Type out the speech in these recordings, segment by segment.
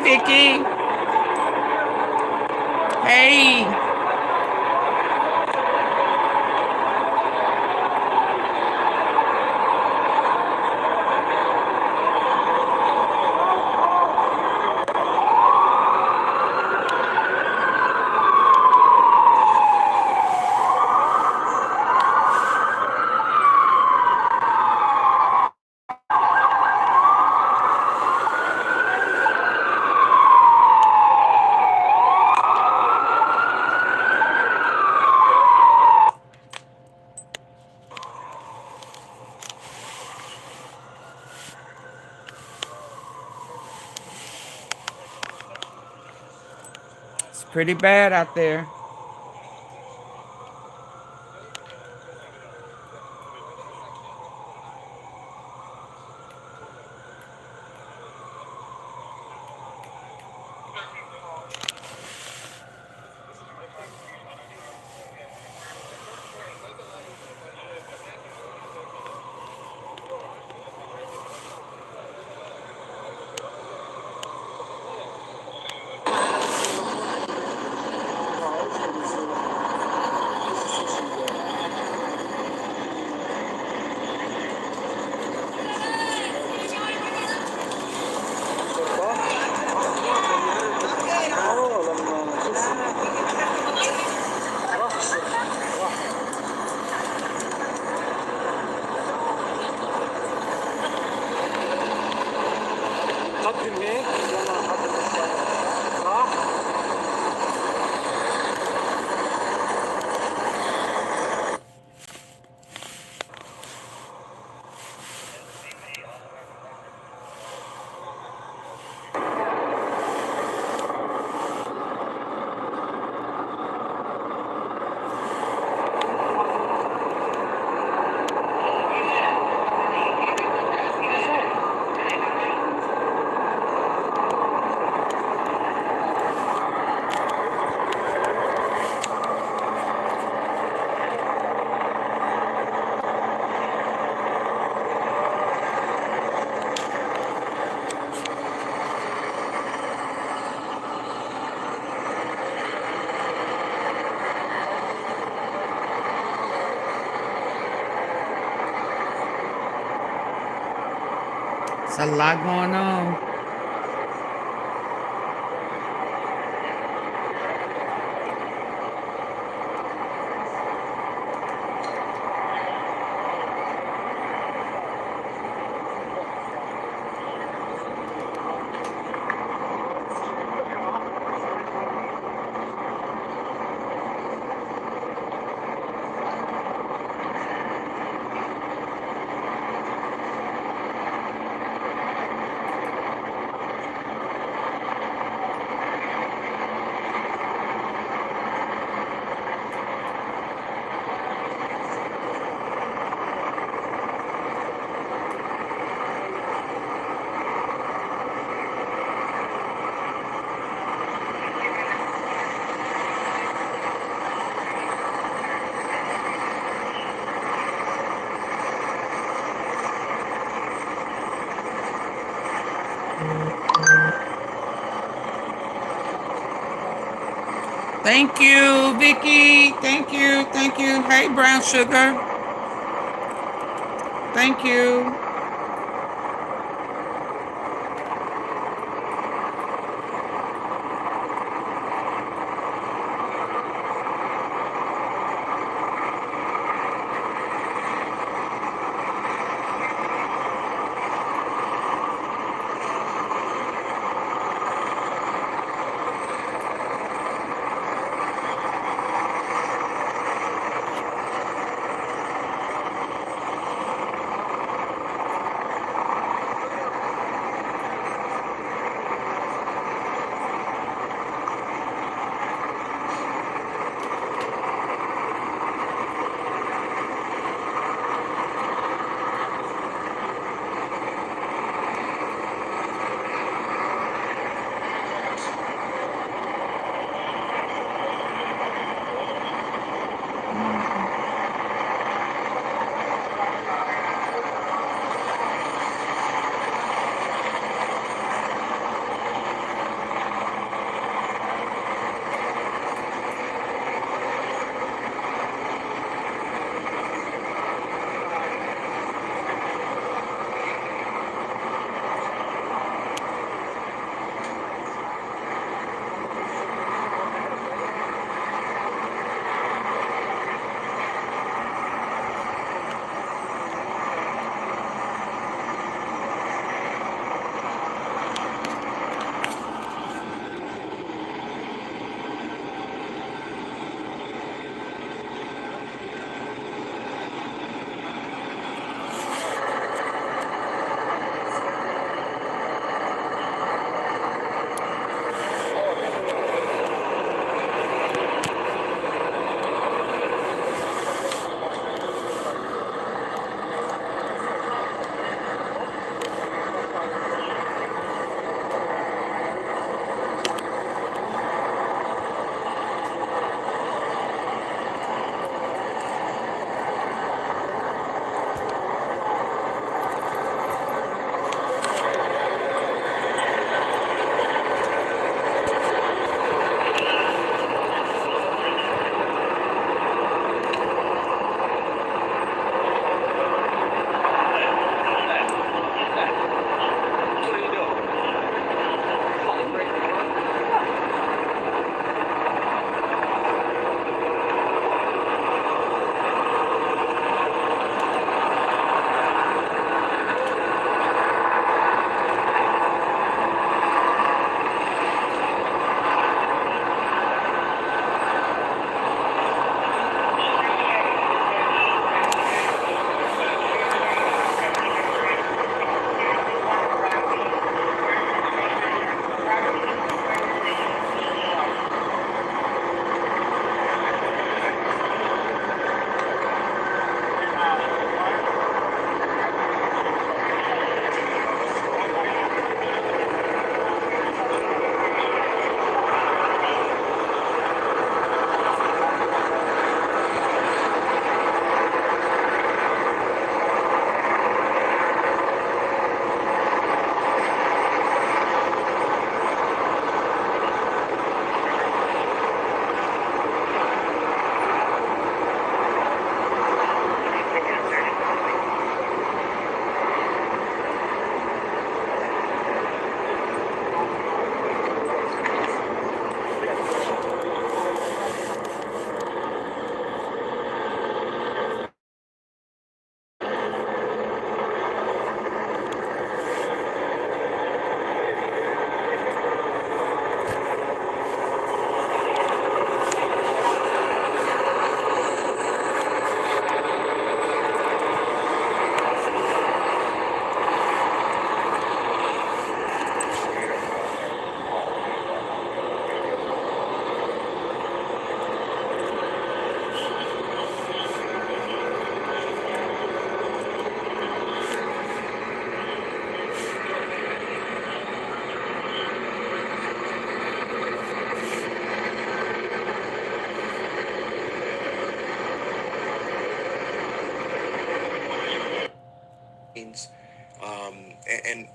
Vicky. Hey. It's pretty bad out there. It's a lot going on. Thank you, Vicky. Thank you. Thank you. Hey, Brown Sugar. Thank you.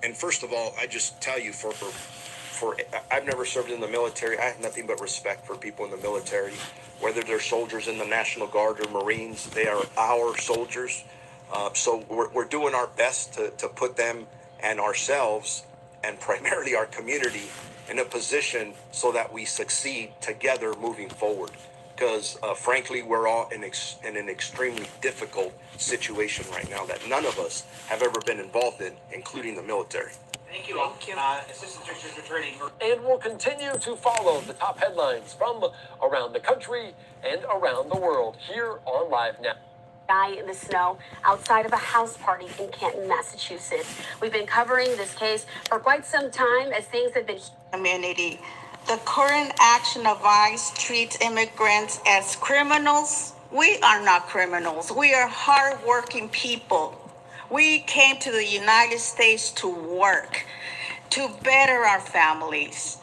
And first of all, I just tell you, I've never served in the military. I have nothing but respect for people in the military, whether they're soldiers in the National Guard or Marines. They are our soldiers. So we're doing our best to put them and ourselves, and primarily our community, in a position so that we succeed together moving forward. Because frankly, we're all in an extremely difficult situation right now that none of us have ever been involved in, including the military. Thank you. Assistant District Attorney. And we'll continue to follow the top headlines from around the country and around the world here on Live Now. Guy in the snow outside of a house party in Canton, Massachusetts. We've been covering this case for quite some time as things have been... Community. The current action of ICE treats immigrants as criminals. We are not criminals. We are hardworking people. We came to the United States to work, to better our families.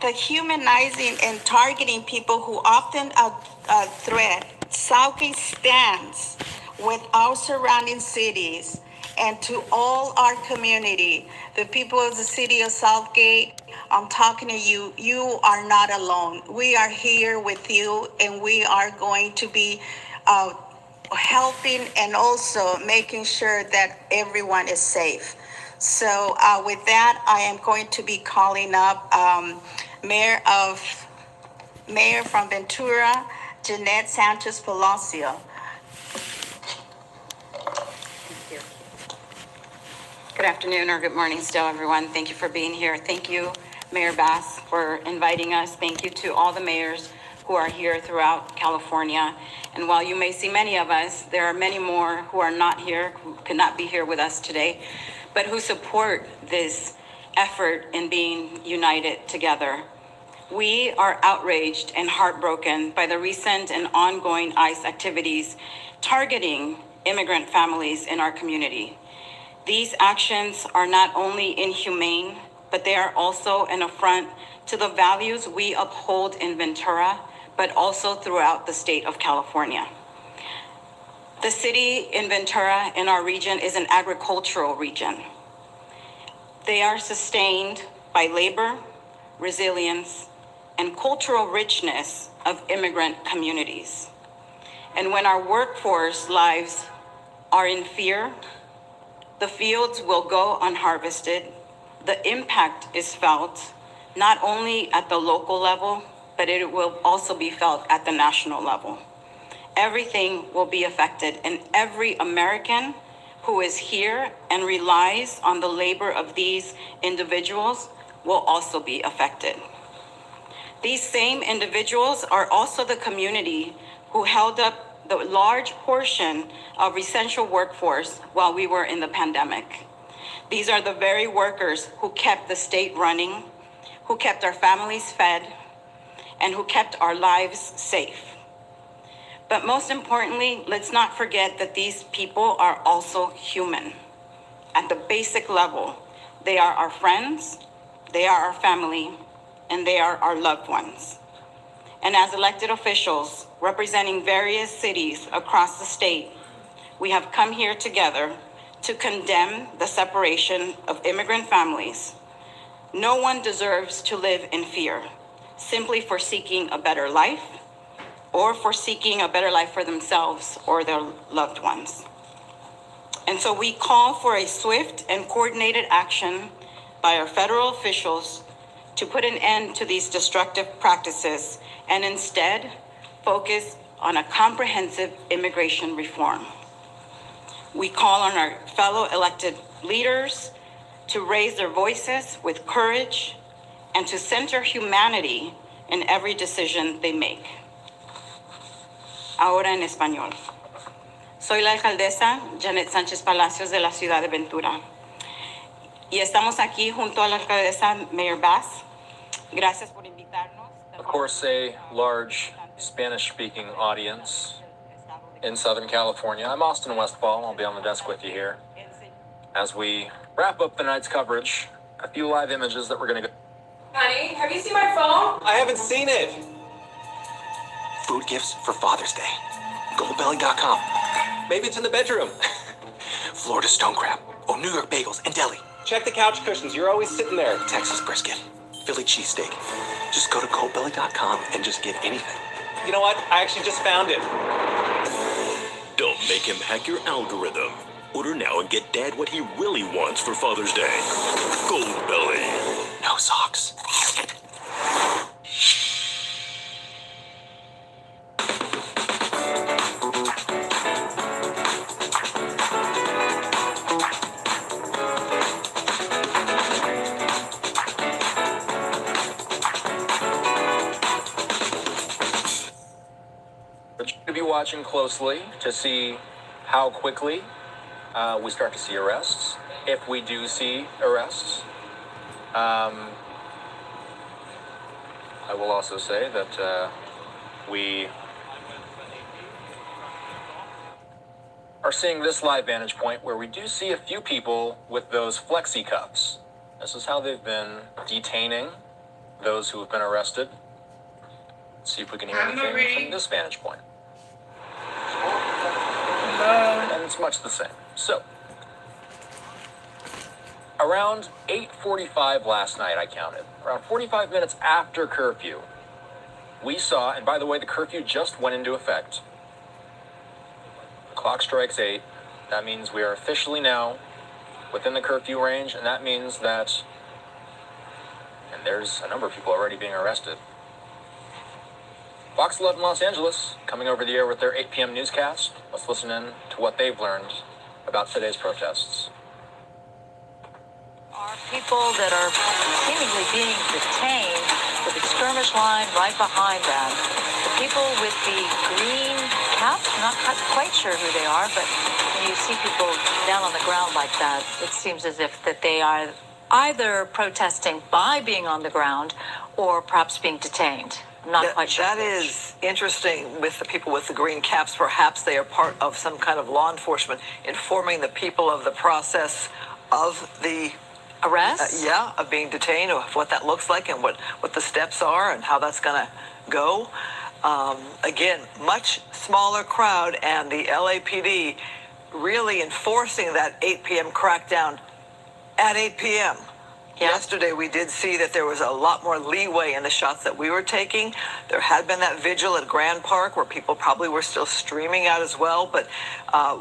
The humanizing and targeting people who often threat Southgate stands with our surrounding cities and to all our community, the people of the city of Southgate. I'm talking to you. You are not alone. We are here with you, and we are going to be helping and also making sure that everyone is safe. So with that, I am going to be calling up Mayor from Ventura, Jeanette Sanchez Palacio. Good afternoon or good morning still, everyone. Thank you for being here. Thank you, Mayor Bass, for inviting us. Thank you to all the mayors who are here throughout California. And while you may see many of us, there are many more who are not here, who could not be here with us today, but who support this effort in being united together. We are outraged and heartbroken by the recent and ongoing ICE activities targeting immigrant families in our community. These actions are not only inhumane, but they are also an affront to the values we uphold in Ventura, but also throughout the state of California. The city in Ventura in our region is an agricultural region. They are sustained by labor, resilience, and cultural richness of immigrant communities. And when our workforce lives are in fear, the fields will go unharvested. The impact is felt not only at the local level, but it will also be felt at the national level. Everything will be affected, and every American who is here and relies on the labor of these individuals will also be affected. These same individuals are also the community who held up the large portion of essential workforce while we were in the pandemic. These are the very workers who kept the state running, who kept our families fed, and who kept our lives safe. But most importantly, let's not forget that these people are also human. At the basic level, they are our friends, they are our family, and they are our loved ones. And as elected officials representing various cities across the state, we have come here together to condemn the separation of immigrant families. No one deserves to live in fear, simply for seeking a better life or for seeking a better life for themselves or their loved ones. And so we call for a swift and coordinated action by our federal officials to put an end to these destructive practices and instead focus on a comprehensive immigration reform. We call on our fellow elected leaders to raise their voices with courage and to center humanity in every decision they make. Ahora en español. Soy la alcaldesa Jeanette Sánchez Palacios de la ciudad de Ventura. Y estamos aquí junto a la alcaldesa Mayor Bass. Gracias por invitarnos. Of course, a large Spanish-speaking audience in Southern California. I'm Austin Westfall. I'll be on the desk with you here. As we wrap up the night's coverage, a few live images that we're going to go. Honey, have you seen my phone? I haven't seen it. Food gifts for Father's Day. Goldbelly.com. Maybe it's in the bedroom. Florida stone crab, or New York bagels and deli. Check the couch cushions. You're always sitting there. Texas brisket, Philly cheesesteak. Just go to coldbelly.com and just get anything. You know what? I actually just found it. Don't make him hack your algorithm. Order now and get Dad what he really wants for Father's Day. Goldbelly. No socks. But you should be watching closely to see how quickly we start to see arrests. If we do see arrests, I will also say that we are seeing this live vantage point where we do see a few people with those flexi cuffs. This is how they've been detaining those who have been arrested. Let's see if we can hear anything from this vantage point. And it's much the same. So, around 8:45 last night, I counted, around 45 minutes after curfew, we saw, and by the way, the curfew just went into effect. The clock strikes 8. That means we are officially now within the curfew range, and that means that, and there's a number of people already being arrested. Fox 11 Los Angeles coming over the air with their 8 p.m. newscast. Let's listen in to what they've learned about today's protests. Are people that are seemingly being detained with a skirmish line right behind them. The people with the green caps, not quite sure who they are, but when you see people down on the ground like that, it seems as if that they are either protesting by being on the ground or perhaps being detained. I'm not quite sure. That is interesting with the people with the green caps. Perhaps they are part of some kind of law enforcement informing the people of the process of the arrest? Of being detained, of what that looks like and what the steps are and how that's going to go. Again, much smaller crowd, and the LAPD really enforcing that 8 p.m. crackdown at 8 p.m. Yesterday, we did see that there was a lot more leeway in the shots that we were taking. There had been that vigil at Grand Park where people probably were still streaming out as well. But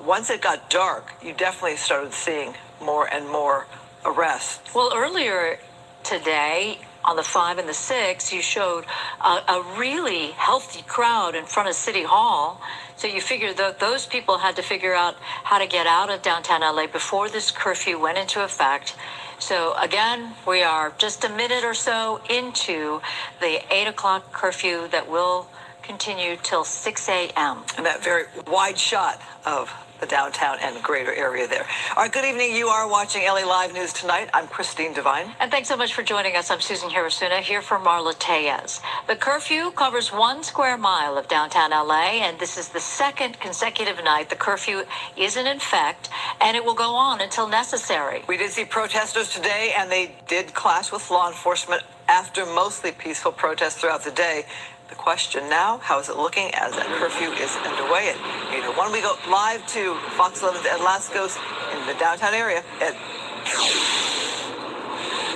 once it got dark, you definitely started seeing more and more arrests. Well, earlier today, on the 5 and the 6, you showed a really healthy crowd in front of City Hall. So you figure that those people had to figure out how to get out of downtown LA before this curfew went into effect. So again, we are just a minute or so into the 8 o'clock curfew that will continue till 6 a.m. And that very wide shot of the downtown and greater area there. All right, good evening. You are watching LA Live News Tonight. I'm Christine Devine. And thanks so much for joining us. I'm Susan Hirasuna, here for Marla Tellez. The curfew covers 1 square mile of downtown LA, and this is the second consecutive night the curfew is in effect, and it will go on until necessary. We did see protesters today, and they did clash with law enforcement after mostly peaceful protests throughout the day. The question now, how is it looking as that curfew is underway? At 8:01, we go live to Fox 11's Ed Lascos in the downtown area. Ed.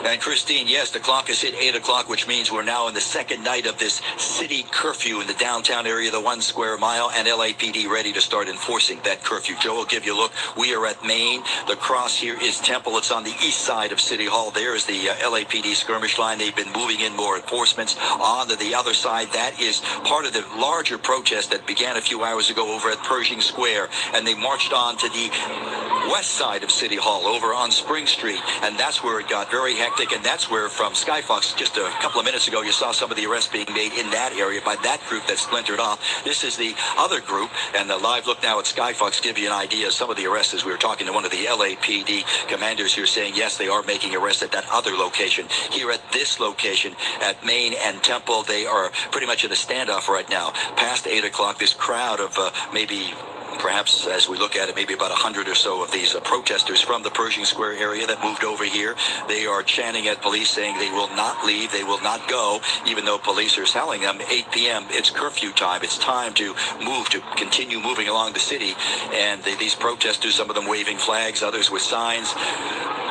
And Christine, yes, the clock has hit 8 o'clock, which means we're now in the second night of this city curfew in the downtown area, the 1 square mile, and LAPD ready to start enforcing that curfew. Joe will give you a look. We are at Main. The cross here is Temple. It's on the east side of City Hall. There is the LAPD skirmish line. They've been moving in more enforcements. On to the other side, that is part of the larger protest that began a few hours ago over at Pershing Square, and they marched on to the west side of City Hall over on Spring Street, and that's where it got very hectic. And that's where, from Skyfox, just a couple of minutes ago, you saw some of the arrests being made in that area by that group that splintered off. This is the other group, and the live look now at Skyfox give you an idea of some of the arrests. As we were talking to one of the LAPD commanders here saying, yes, they are making arrests at that other location. Here at this location at Main and Temple, they are pretty much in a standoff right now. Past 8 o'clock, this crowd of maybe perhaps as we look at it, maybe about 100 or so of these protesters from the Pershing Square area that moved over here. They are chanting at police saying they will not leave, they will not go, even though police are telling them 8 p.m. it's curfew time. It's time to move, to continue moving along the city. And these protesters, some of them waving flags, others with signs,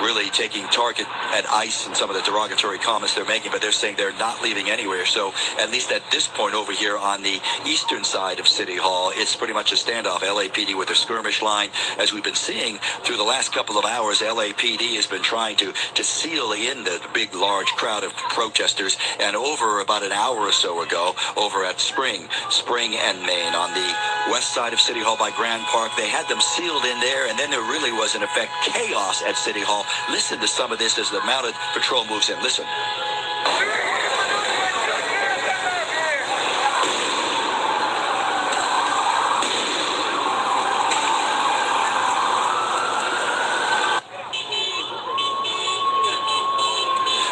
really taking target at ICE and some of the derogatory comments they're making, but they're saying they're not leaving anywhere. So at least at this point over here on the eastern side of City Hall, it's pretty much a standoff. LAPD with their skirmish line. As we've been seeing through the last couple of hours, LAPD has been trying to seal in the big, large crowd of protesters. And over about an hour or so ago, over at Spring and Main on the west side of City Hall by Grand Park, they had them sealed in there, and then there really was, in effect, chaos at City Hall. Listen to some of this as the mounted patrol moves in. Listen.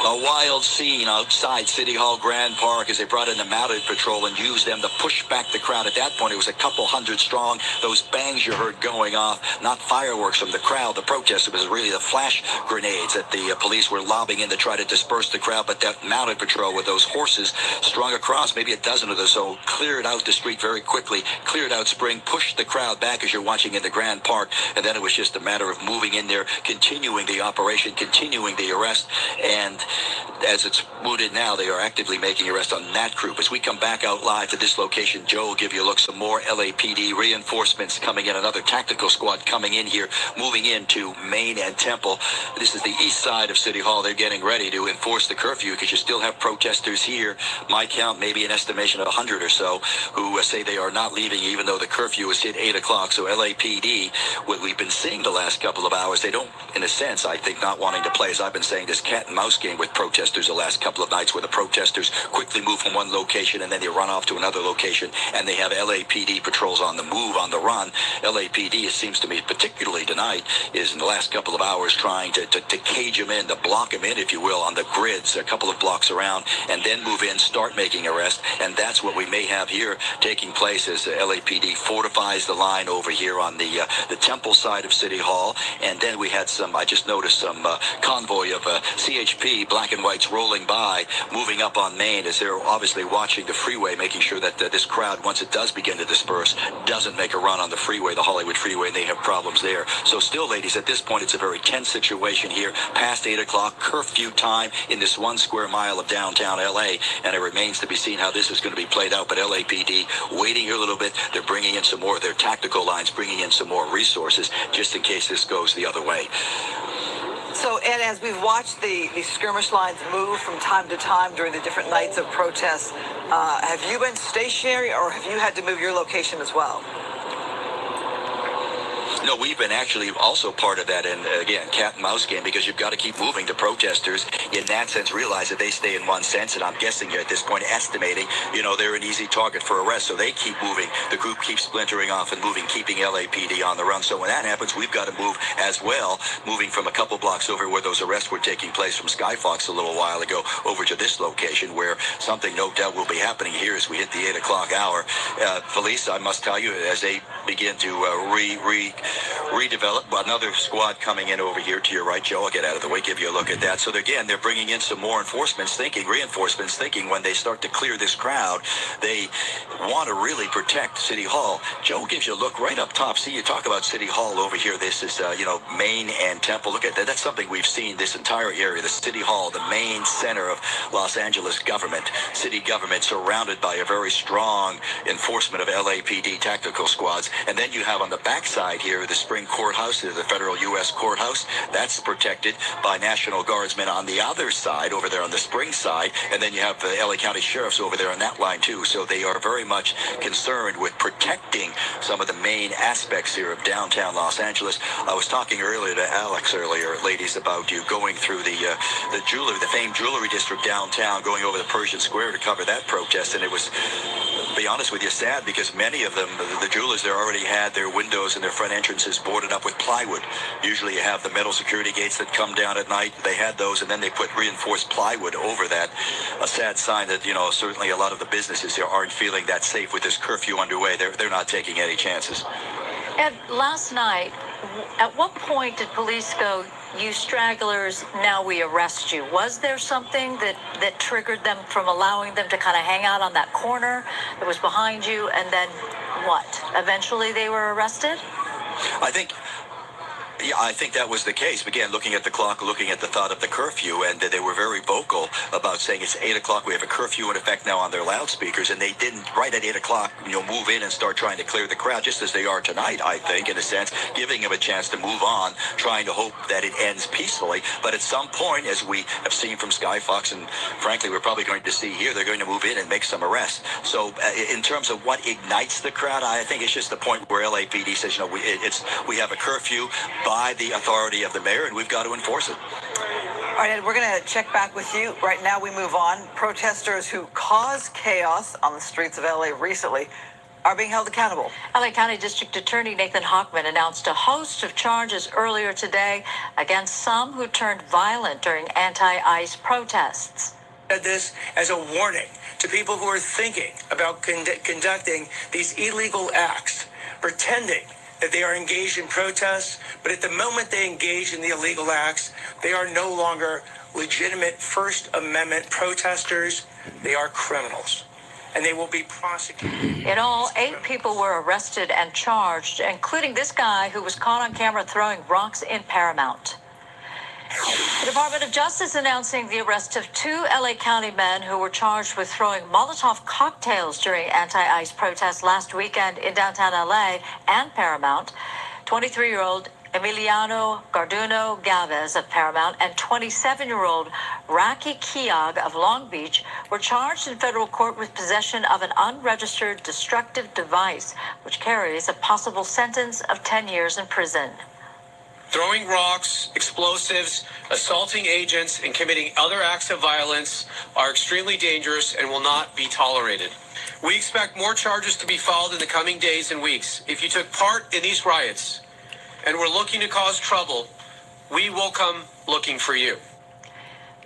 A wild scene outside City Hall Grand Park as they brought in the mounted patrol and used them to push back the crowd. At that point, it was a couple hundred strong. Those bangs you heard going off, not fireworks from the crowd, the protest. It was really the flash grenades that the police were lobbing in to try to disperse the crowd. But that mounted patrol with those horses strung across, maybe a dozen of them, so cleared out the street very quickly, cleared out Spring, pushed the crowd back as you're watching in the Grand Park. And then it was just a matter of moving in there, continuing the operation, continuing the arrest. And as it's mooted now, they are actively making arrests on that group. As we come back out live to this location, Joe will give you a look. Some more LAPD reinforcements coming in, another tactical squad coming in here, moving into Main and Temple. This is the east side of City Hall. They're getting ready to enforce the curfew because you still have protesters here. My count, maybe an estimation of 100 or so, who say they are not leaving even though the curfew is hit 8 o'clock. So LAPD, what we've been seeing the last couple of hours, they don't, in a sense, I think, not wanting to play, as I've been saying, this cat and mouse game with protesters the last couple of nights, where the protesters quickly move from one location and then they run off to another location, and they have LAPD patrols on the move, on the run. LAPD, it seems to me, particularly tonight, is in the last couple of hours trying to cage them in, to block them in, if you will, on the grids a couple of blocks around, and then move in, start making arrests. And that's what we may have here taking place as LAPD fortifies the line over here on the Temple side of City Hall. And then we had some, I just noticed some convoy of CHP, black and whites, rolling by, moving up on Main as they're obviously watching the freeway, making sure that this crowd, once it does begin to disperse, doesn't make a run on the freeway, the Hollywood freeway, and they have problems there. So still, ladies, at this point, it's a very tense situation here, past 8 o'clock, curfew time in this 1 square mile of downtown LA, and it remains to be seen how this is going to be played out. But LAPD waiting here a little bit. They're bringing in some more of their tactical lines, bringing in some more resources, just in case this goes the other way. So, Ed, as we've watched the skirmish lines move from time to time during the different nights of protests, have you been stationary, or have you had to move your location as well? No, we've been actually also part of that, and again, cat and mouse game, because you've got to keep moving. The protesters, in that sense, realize that they stay in one sense, and I'm guessing at this point, estimating, they're an easy target for arrest, so they keep moving. The group keeps splintering off and moving, keeping LAPD on the run. So when that happens, we've got to move as well, moving from a couple blocks over where those arrests were taking place from Skyfox a little while ago over to this location, where something no doubt will be happening here as we hit the 8 o'clock hour. Police, I must tell you, as they begin to redevelop, another squad coming in over here to your right, Joe. I'll get out of the way, give you a look at that. So again, they're bringing in some more reinforcements, thinking when they start to clear this crowd, they want to really protect City Hall. Joe gives you a look right up top. See, you talk about City Hall over here. This is, Main and Temple. Look at that. That's something we've seen, this entire area, the City Hall, the main center of Los Angeles government, city government, surrounded by a very strong enforcement of LAPD tactical squads. And then you have on the backside here, the Spring Courthouse, the federal U.S. courthouse. That's protected by National Guardsmen on the other side, over there on the Spring side. And then you have the LA County Sheriffs over there on that line, too. So they are very much concerned with protecting some of the main aspects here of downtown Los Angeles. I was talking earlier to Alex ladies, about you going through the famed jewelry district downtown, going over the Pershing Square to cover that protest. And it was, to be honest with you, sad, because many of them, the jewelers there, already had their windows and their front entrances boarded up with plywood. Usually you have the metal security gates that come down at night. They had those, and then they put reinforced plywood over that. A sad sign that, certainly a lot of the businesses here aren't feeling that safe with this curfew underway. They're not taking any chances. Ed, last night, at what point did police go, you stragglers, now we arrest you? Was there something that triggered them from allowing them to kind of hang out on that corner that was behind you, and then what? Eventually they were arrested? I think that was the case. Again, looking at the clock, looking at the thought of the curfew, and they were very vocal about saying it's 8 o'clock. We have a curfew in effect now on their loudspeakers, and they didn't, right at 8 o'clock, move in and start trying to clear the crowd, just as they are tonight, I think, in a sense, giving them a chance to move on, trying to hope that it ends peacefully. But at some point, as we have seen from Sky Fox, and frankly, we're probably going to see here, they're going to move in and make some arrests. So in terms of what ignites the crowd, I think it's just the point where LAPD says, we have a curfew by the authority of the mayor, and we've got to enforce it. All right, Ed, we're going to check back with you. Right now, we move on. Protesters who caused chaos on the streets of LA recently are being held accountable. LA County District Attorney Nathan Hochman announced a host of charges earlier today against some who turned violent during anti-ICE protests. This as a warning to people who are thinking about conducting these illegal acts, pretending that they are engaged in protests, but at the moment they engage in the illegal acts, they are no longer legitimate First Amendment protesters. They are criminals, and they will be prosecuted. In all, 8 people were arrested and charged, including this guy who was caught on camera throwing rocks in Paramount. The Department of Justice announcing the arrest of 2 LA County men who were charged with throwing Molotov cocktails during anti-ICE protests last weekend in downtown LA and Paramount. 23-year-old Emiliano Garduno Galvez of Paramount and 27-year-old Raki Kiag of Long Beach were charged in federal court with possession of an unregistered destructive device, which carries a possible sentence of 10 years in prison. Throwing rocks, explosives, assaulting agents, and committing other acts of violence are extremely dangerous and will not be tolerated. We expect more charges to be filed in the coming days and weeks. If you took part in these riots and were looking to cause trouble, we will come looking for you.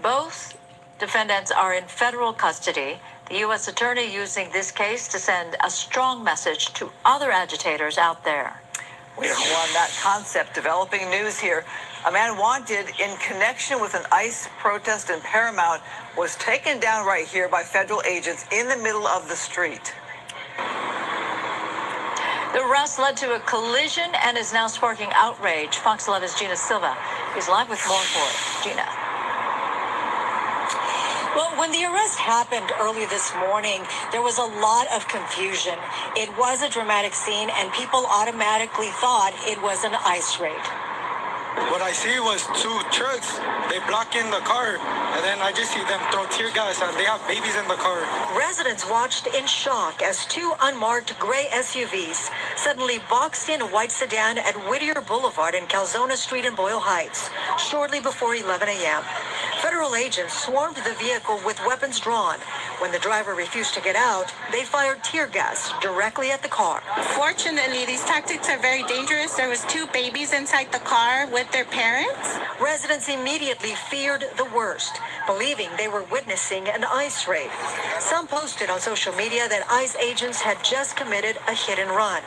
Both defendants are in federal custody. The U.S. attorney using this case to send a strong message to other agitators out there. We don't want that concept. Developing news here. A man wanted in connection with an ICE protest in Paramount was taken down right here by federal agents in the middle of the street. The arrest led to a collision and is now sparking outrage. Fox 11's Gina Silva is live with more for it. Gina. Well, when the arrest happened early this morning, there was a lot of confusion. It was a dramatic scene, and people automatically thought it was an ICE raid. What I see was 2 trucks. They block in the car, and then I just see them throw tear gas, and they have babies in the car. Residents watched in shock as 2 unmarked gray SUVs suddenly boxed in a white sedan at Whittier Boulevard and Calzona Street in Boyle Heights shortly before 11 a.m. Federal agents swarmed the vehicle with weapons drawn. When the driver refused to get out, they fired tear gas directly at the car. Fortunately, these tactics are very dangerous. There was 2 babies inside the car with their parents. Residents immediately feared the worst, believing they were witnessing an ICE raid. Some posted on social media that ICE agents had just committed a hit and run.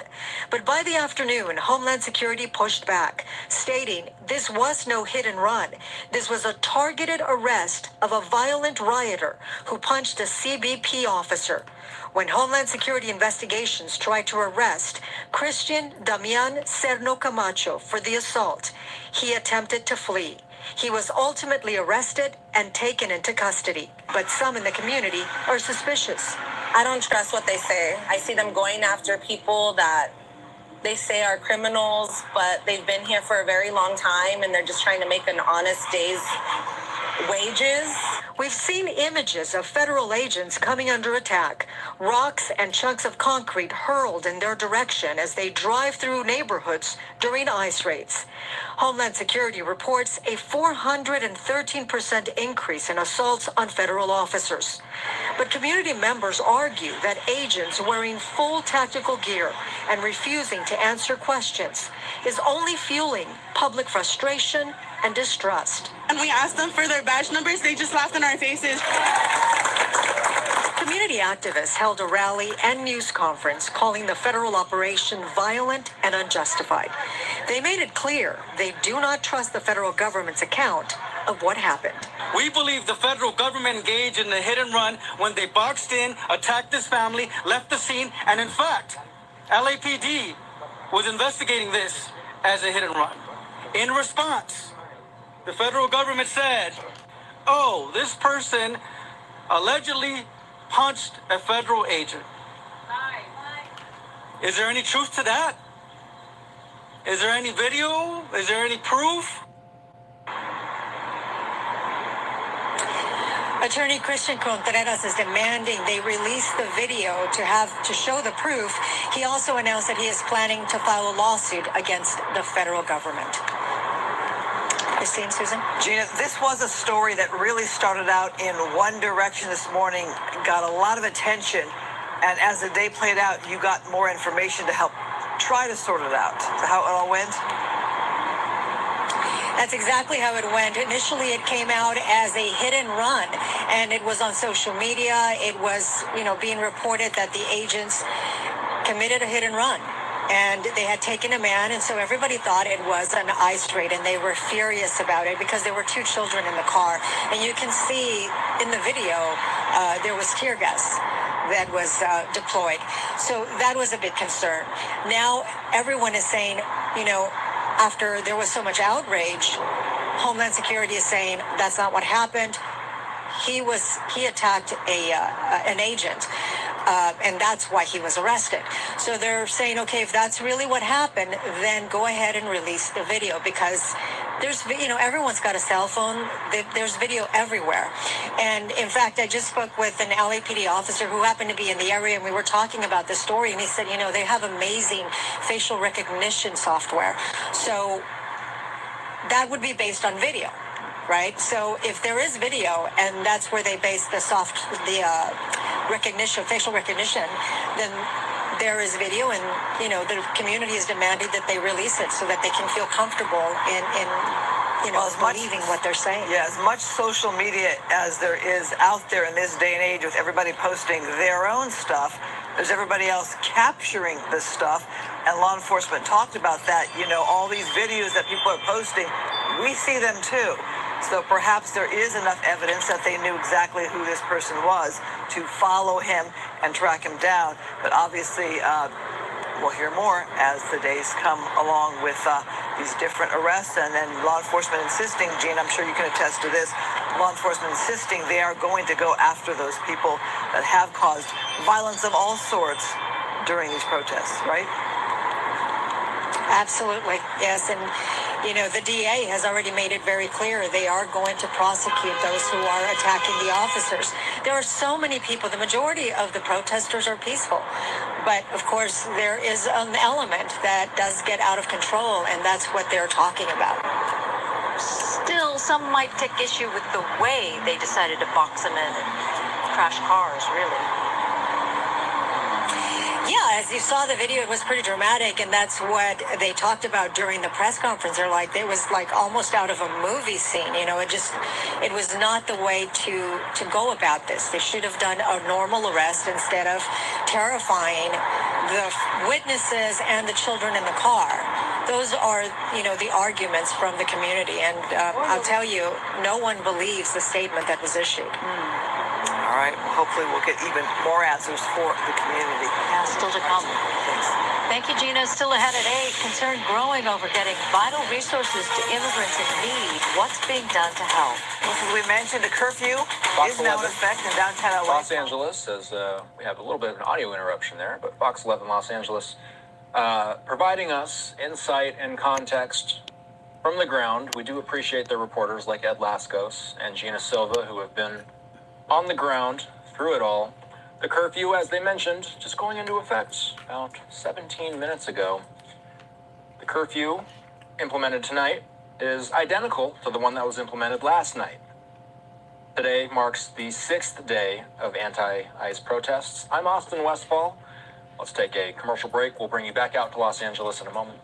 But by the afternoon, Homeland Security pushed back, stating this was no hit and run. This was a targeted arrest of a violent rioter who punched a CBP officer. When Homeland Security investigations tried to arrest Christian Damian Serno Camacho for the assault, he attempted to flee. He was ultimately arrested and taken into custody. But some in the community are suspicious. I don't trust what they say. I see them going after people that they say are criminals, but they've been here for a very long time and they're just trying to make an honest day's wages. We've seen images of federal agents coming under attack, rocks and chunks of concrete hurled in their direction as they drive through neighborhoods during ICE raids. Homeland Security reports a 413% increase in assaults on federal officers. But community members argue that agents wearing full tactical gear and refusing to answer questions is only fueling public frustration and distrust. And we asked them for their badge numbers, they just laughed in our faces. community activists held a rally and news conference calling the federal operation violent and unjustified. They made it clear they do not trust the federal government's account of what happened. We believe the federal government engaged in the hit and run when they boxed in, attacked this family, left the scene, and in fact, LAPD was investigating this as a hit and run. In response, the federal government said, oh, this person allegedly punched a federal agent. Is there any truth to that? Is there any video? Is there any proof? Attorney Christian Contreras is demanding they release the video to show the proof. He also announced that he is planning to file a lawsuit against the federal government. Christine, Susan? Gina, this was a story that really started out in one direction this morning, got a lot of attention, and as the day played out, you got more information to help try to sort it out. Is that how it all went? That's exactly how it went. Initially, it came out as a hit and run, and it was on social media. It was, being reported that the agents committed a hit and run, and they had taken a man, and so everybody thought it was an ICE raid, and they were furious about it because there were two children in the car. And you can see in the video, there was tear gas that was deployed. So that was a big concern. Now, everyone is saying, after there was so much outrage, Homeland Security is saying that's not what happened. He attacked an agent, and that's why he was arrested. So they're saying, okay, if that's really what happened, then go ahead and release the video, because there's, everyone's got a cell phone. There's video everywhere. And in fact, I just spoke with an LAPD officer who happened to be in the area, and we were talking about this story, and he said, they have amazing facial recognition software. So that would be based on video, right? So if there is video, and that's where they base the recognition, facial recognition, then there is video, and the community has demanded that they release it so that they can feel comfortable in believing what they're saying. Yeah, as much social media as there is out there in this day and age, with everybody posting their own stuff, there's everybody else capturing this stuff, and law enforcement talked about that. All these videos that people are posting, we see them too. So perhaps there is enough evidence that they knew exactly who this person was to follow him and track him down. But obviously, we'll hear more as the days come along with these different arrests, and then law enforcement insisting, Gene, I'm sure you can attest to this, law enforcement insisting they are going to go after those people that have caused violence of all sorts during these protests, right? Absolutely, yes. And, the DA has already made it very clear they are going to prosecute those who are attacking the officers. There are so many people. The majority of the protesters are peaceful. But, of course, there is an element that does get out of control, and that's what they're talking about. Still, some might take issue with the way they decided to box them in and crash cars, really. Yeah, as you saw the video, it was pretty dramatic, and that's what they talked about during the press conference. They're like, it was like almost out of a movie scene. It was not the way to go about this. They should have done a normal arrest instead of terrifying the witnesses and the children in the car. Those are, the arguments from the community, and I'll tell you, no one believes the statement that was issued. All right. Well, hopefully we'll get even more answers for the community. Yeah, still to come. Thanks. Thank you, Gina. Still ahead at 8. Concern growing over getting vital resources to immigrants in need. What's being done to help? Well, as we mentioned, a curfew is now in effect in downtown LA. Los Angeles, as we have a little bit of an audio interruption there, but Fox 11 Los Angeles providing us insight and context from the ground. We do appreciate their reporters like Ed Lascos and Gina Silva, who have been on the ground through it all. The curfew, as they mentioned, just going into effect about 17 minutes ago. The curfew implemented tonight is identical to the one that was implemented last night. Today marks the 6th day of anti-ICE protests. I'm Austin Westfall. Let's take a commercial break. We'll bring you back out to Los Angeles in a moment.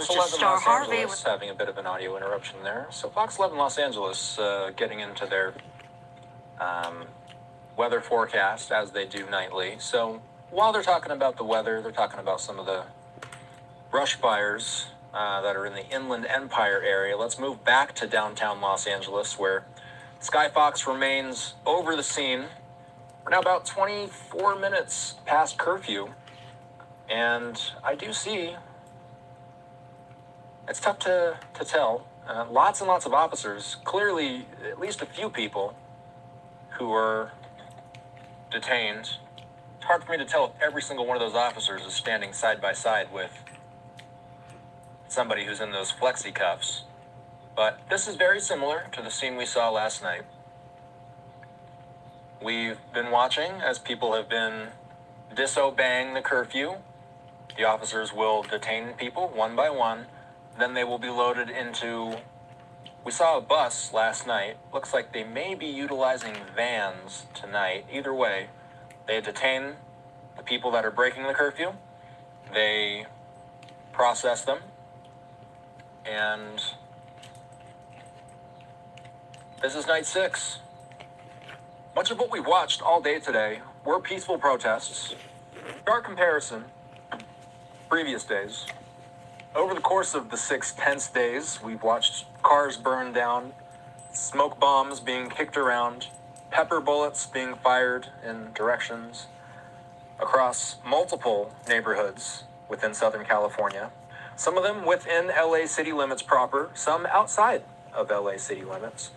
meteorologist Star Los Harvey. Angeles having a bit of an audio interruption there. So Fox 11 Los Angeles getting into their weather forecast as they do nightly. So while they're talking about the weather, they're talking about some of the brush fires that are in the Inland Empire area. Let's move back to downtown Los Angeles, where Sky Fox remains over the scene. We're now about 24 minutes past curfew, and I do see, it's tough to tell, lots and lots of officers, clearly at least a few people who are detained. It's hard for me to tell if every single one of those officers is standing side by side with somebody who's in those flexi cuffs. But this is very similar to the scene we saw last night. We've been watching as people have been disobeying the curfew. The officers will detain people one by one. Then they will be loaded into... We saw a bus last night. Looks like they may be utilizing vans tonight. Either way, they detain the people that are breaking the curfew. They process them. And this is night 6. Much of what we've watched all day today were peaceful protests. Stark comparison, previous days. Over the course of the 6 tense days, we've watched cars burned down, smoke bombs being kicked around, pepper bullets being fired in directions across multiple neighborhoods within Southern California. Some of them within LA city limits proper, some outside of LA city limits.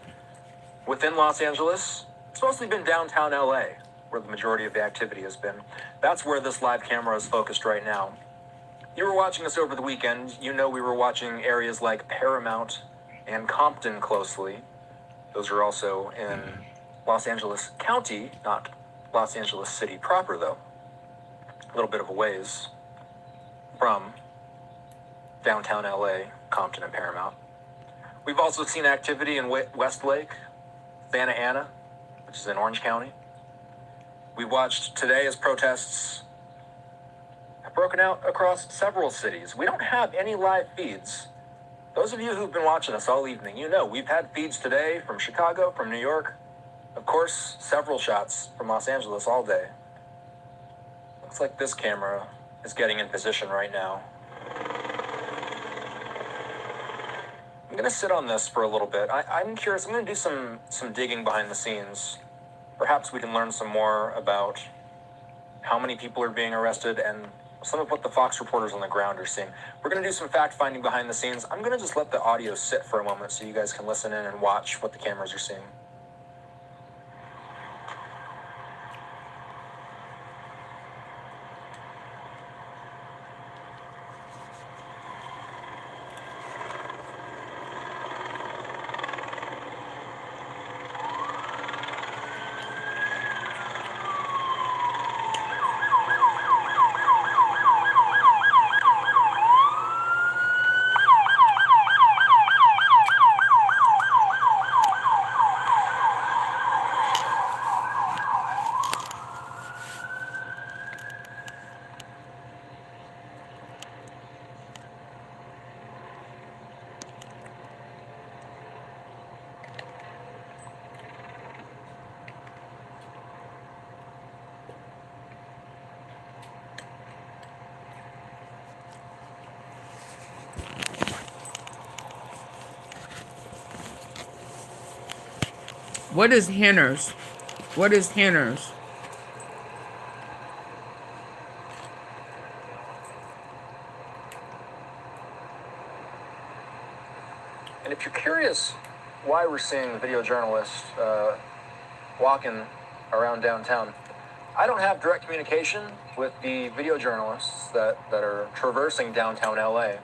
Within Los Angeles, it's mostly been downtown LA, where the majority of the activity has been. That's where this live camera is focused right now. You were watching us over the weekend. You know we were watching areas like Paramount and Compton closely. Those are also in Los Angeles County, not Los Angeles City proper, though. A little bit of a ways from downtown LA, Compton, and Paramount. We've also seen activity in Westlake, Santa Ana, which is in Orange County. We watched today as protests have broken out across several cities. We don't have any live feeds. Those of you who've been watching us all evening, you know we've had feeds today from Chicago, from New York, of course, several shots from Los Angeles all day. Looks like this camera is getting in position right now. I'm going to sit on this for a little bit. I'm curious. I'm going to do some digging behind the scenes. Perhaps we can learn some more about how many people are being arrested and some of what the Fox reporters on the ground are seeing. We're going to do some fact-finding behind the scenes. I'm going to just let the audio sit for a moment so you guys can listen in and watch what the cameras are seeing. What is henners? What is henners? And if you're curious why we're seeing video journalists walking around downtown, I don't have direct communication with the video journalists that are traversing downtown LA,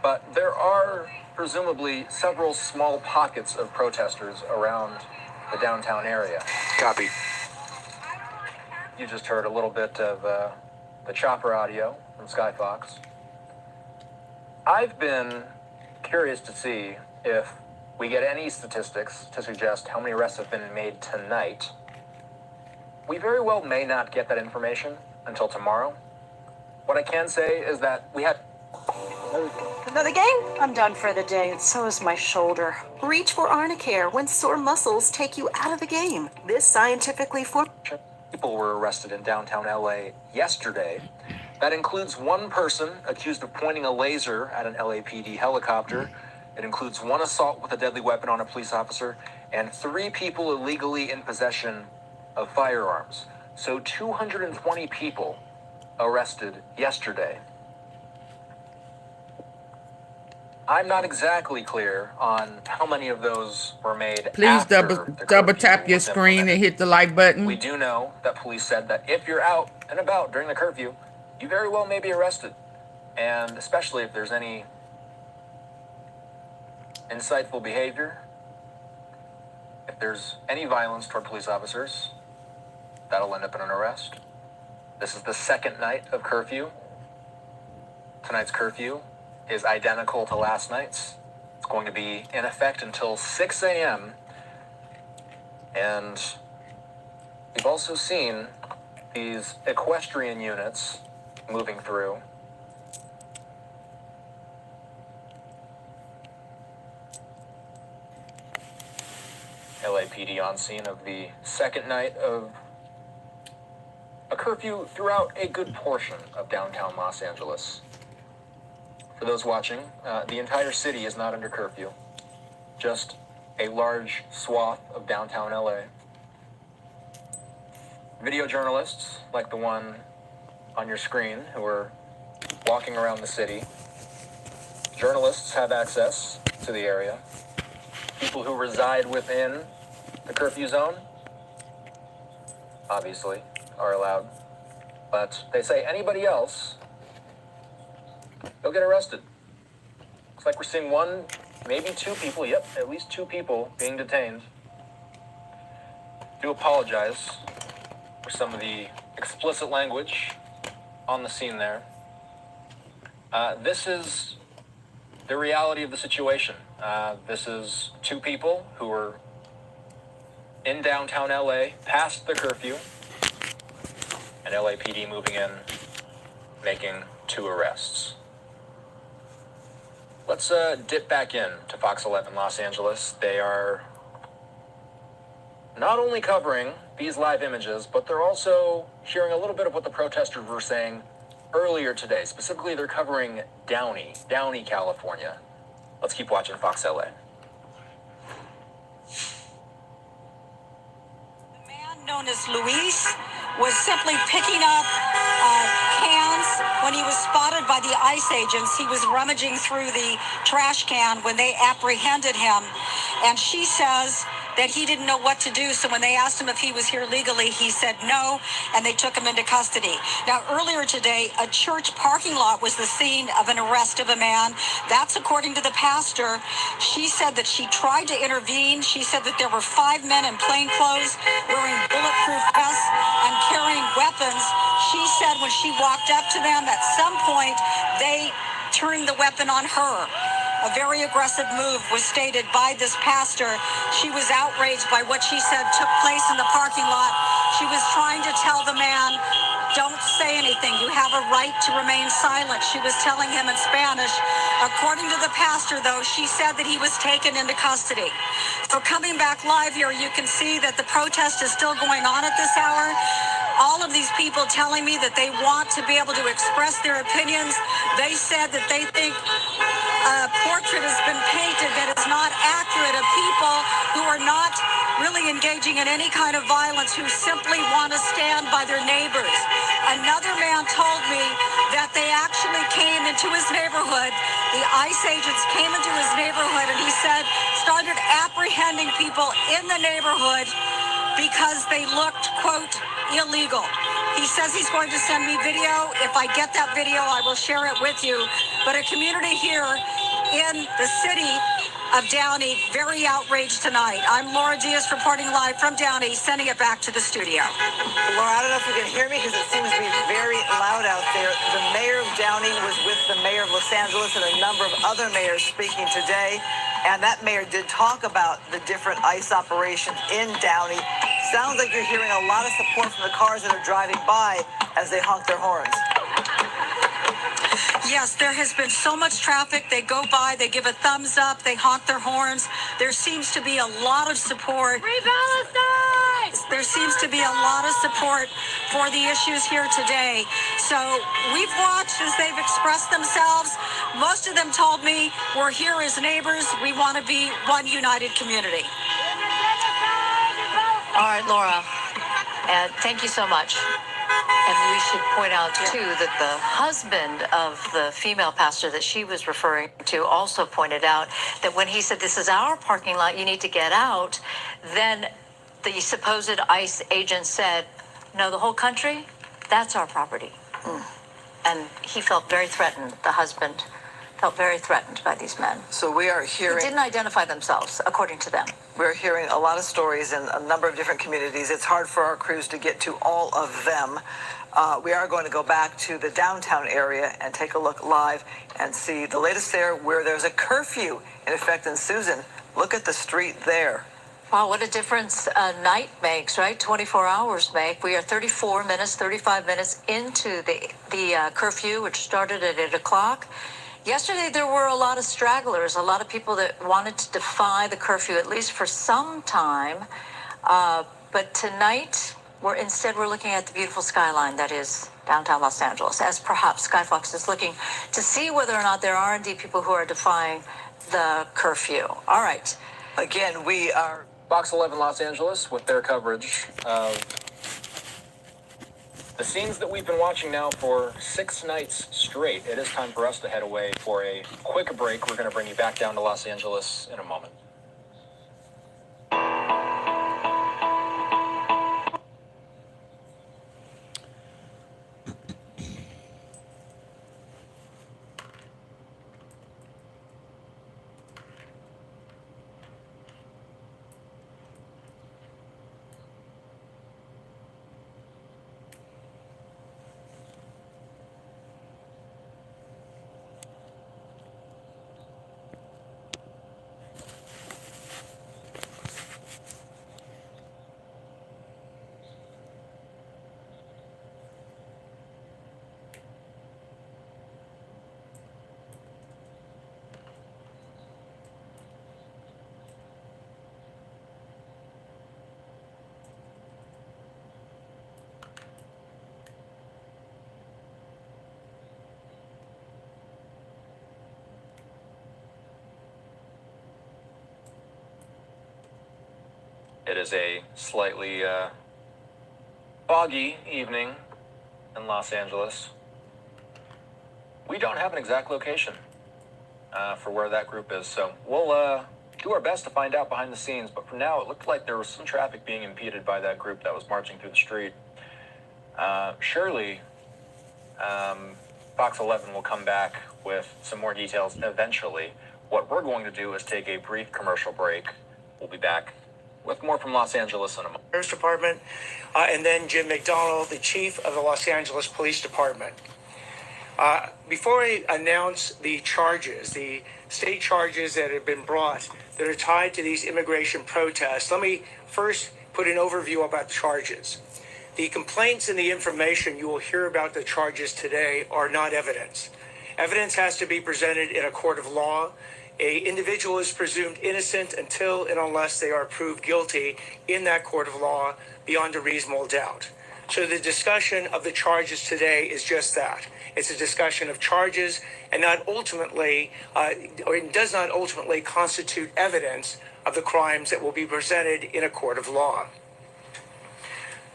but there are presumably several small pockets of protesters around the downtown area. Copy. You just heard a little bit of the chopper audio from Sky Fox. I've been curious to see if we get any statistics to suggest how many arrests have been made tonight. We very well may not get that information until tomorrow. What I can say is that we had Another game? I'm done for the day, and so is my shoulder. Reach for Arnicare when sore muscles take you out of the game. This scientifically People were arrested in downtown LA yesterday. That includes one person accused of pointing a laser at an LAPD helicopter. It includes one assault with a deadly weapon on a police officer and 3 people illegally in possession of firearms. So 220 people arrested yesterday. I'm not exactly clear on how many of those were made. Please after double tap your screen and hit the like button. We do know that police said that if you're out and about during the curfew, you very well may be arrested. And especially if there's any insightful behavior, if there's any violence toward police officers, that'll end up in an arrest. This is the second night of curfew. Tonight's curfew is identical to last night's. It's going to be in effect until 6 a.m. And we've also seen these equestrian units moving through. LAPD on scene of the second night of a curfew throughout a good portion of downtown Los Angeles. For those watching, the entire city is not under curfew. Just a large swath of downtown LA. Video journalists, like the one on your screen, who are walking around the city. Journalists have access to the area. People who reside within the curfew zone, obviously, are allowed. But they say anybody else, they'll get arrested. Looks like we're seeing one, maybe 2 people, yep, at least 2 people being detained. Do apologize for some of the explicit language on the scene there. This is the reality of the situation. This is 2 people who were in downtown LA past the curfew, and LAPD moving in, making 2 arrests. Let's dip back in to Fox 11 Los Angeles. They are not only covering these live images, but they're also sharing a little bit of what the protesters were saying earlier today. Specifically, they're covering Downey, California. Let's keep watching Fox LA. The man known as Luis was simply picking up cans when he was spotted by the ICE agents. He was rummaging through the trash can when they apprehended him. And she says that he didn't know what to do. So when they asked him if he was here legally, he said no, and they took him into custody. Now, earlier today, a church parking lot was the scene of an arrest of a man. That's according to the pastor. She said that she tried to intervene. She said that there were 5 men in plain clothes wearing bulletproof vests and carrying weapons. She said when she walked up to them, at some point, they turned the weapon on her. A very aggressive move was stated by this pastor. She was outraged by what she said took place in the parking lot. She was trying to tell the man, don't say anything. You have a right to remain silent. She was telling him in Spanish. According to the pastor, though, she said that he was taken into custody. So coming back live here, you can see that the protest is still going on at this hour. All of these people telling me that they want to be able to express their opinions. They said that they think a portrait has been painted that is not accurate of people who are not really engaging in any kind of violence, who simply want to stand by their neighbors. Another man told me that they actually came into his neighborhood. The ICE agents came into his neighborhood, and he said started apprehending people in the neighborhood because they looked, quote, illegal. He says he's going to send me video. If I get that video, I will share it with you. But a community here in the city of Downey, very outraged tonight. I'm Laura Diaz reporting live from Downey, sending it back to the studio. Laura, I don't know if you can hear me because it seems to be very loud out there. The mayor of Downey was with the mayor of Los Angeles and a number of other mayors speaking today. And that mayor did talk about the different ICE operations in Downey. Sounds like you're hearing a lot of support from the cars that are driving by as they honk their horns. Yes, there has been so much traffic. They go by, they give a thumbs up, they honk their horns. There seems to be a lot of support. Free Palestine! There seems to be a lot of support for the issues here today. So we've watched as they've expressed themselves. Most of them told me, we're here as neighbors. We want to be one united community. All right, Laura, and thank you so much. And we should point out, too, that the husband of the female pastor that she was referring to also pointed out that when he said, this is our parking lot, you need to get out, then the supposed ICE agent said, no, the whole country, that's our property. And he felt very threatened, the husband felt very threatened by these men. So we are hearing... They didn't identify themselves, according to them. We're hearing a lot of stories in a number of different communities. It's hard for our crews to get to all of them. We are going to go back to the downtown area and take a look live and see the latest there, where there's a curfew in effect. And Susan, look at the street there. Wow, what a difference a night makes, right? 24 hours make. We are 35 minutes into the curfew, which started at 8 o'clock. Yesterday, there were a lot of stragglers, a lot of people that wanted to defy the curfew, at least for some time. But tonight, we're looking at the beautiful skyline that is downtown Los Angeles, as perhaps Skyfox is looking to see whether or not there are indeed people who are defying the curfew. All right. Again, we are... Fox 11 Los Angeles with their coverage of the scenes that we've been watching now for 6 nights straight. It is time for us to head away for a quick break. We're going to bring you back down to Los Angeles in a moment. It is a slightly foggy evening in Los Angeles. We don't have an exact location for where that group is, so we'll do our best to find out behind the scenes. But for now, it looked like there was some traffic being impeded by that group that was marching through the street. Surely, Fox 11 will come back with some more details eventually. What we're going to do is take a brief commercial break. We'll be back with more from Los Angeles in a moment. Sheriff's Department, and then Jim McDonald, the chief of the Los Angeles Police Department. Before I announce the charges, the state charges that have been brought that are tied to these immigration protests, let me first put an overview about the charges. The complaints and the information you will hear about the charges today are not evidence. Evidence has to be presented in a court of law. An individual is presumed innocent until and unless they are proved guilty in that court of law beyond a reasonable doubt. So the discussion of the charges today is just that. It's a discussion of charges and not ultimately, or it does not ultimately constitute evidence of the crimes that will be presented in a court of law.